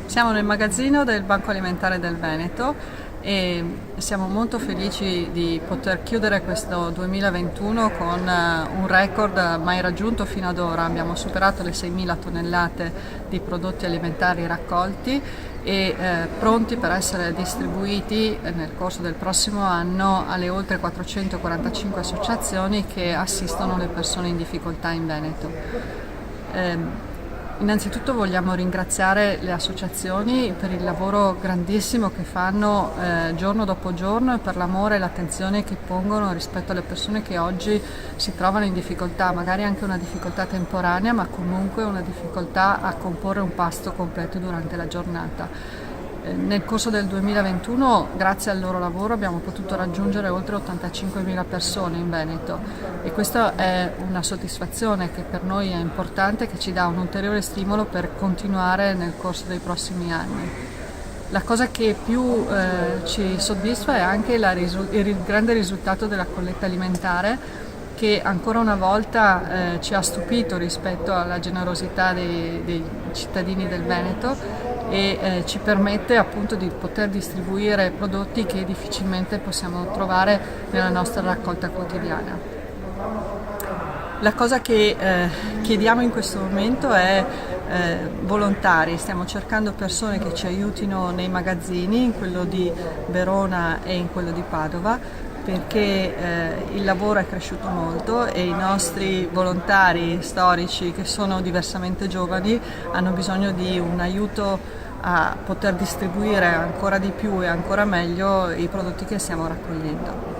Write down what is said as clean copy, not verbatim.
Siamo nel magazzino del Banco Alimentare del Veneto e siamo molto felici di poter chiudere questo 2021 con un record mai raggiunto fino ad ora. Abbiamo superato le 6.000 tonnellate di prodotti alimentari raccolti e pronti per essere distribuiti nel corso del prossimo anno alle oltre 445 associazioni che assistono le persone in difficoltà in Veneto. Innanzitutto vogliamo ringraziare le associazioni per il lavoro grandissimo che fanno giorno dopo giorno e per l'amore e l'attenzione che pongono rispetto alle persone che oggi si trovano in difficoltà, magari anche una difficoltà temporanea, ma comunque una difficoltà a comporre un pasto completo durante la giornata. Nel corso del 2021, grazie al loro lavoro, abbiamo potuto raggiungere oltre 85.000 persone in Veneto e questa è una soddisfazione che per noi è importante, che ci dà un ulteriore stimolo per continuare nel corso dei prossimi anni. La cosa che più ci soddisfa è anche il grande risultato della colletta alimentare, che ancora una volta ci ha stupito rispetto alla generosità dei cittadini del Veneto e ci permette appunto di poter distribuire prodotti che difficilmente possiamo trovare nella nostra raccolta quotidiana. La cosa che chiediamo in questo momento è volontari, stiamo cercando persone che ci aiutino nei magazzini, in quello di Verona e in quello di Padova, perché il lavoro è cresciuto molto e i nostri volontari storici, che sono diversamente giovani, hanno bisogno di un aiuto a poter distribuire ancora di più e ancora meglio i prodotti che stiamo raccogliendo.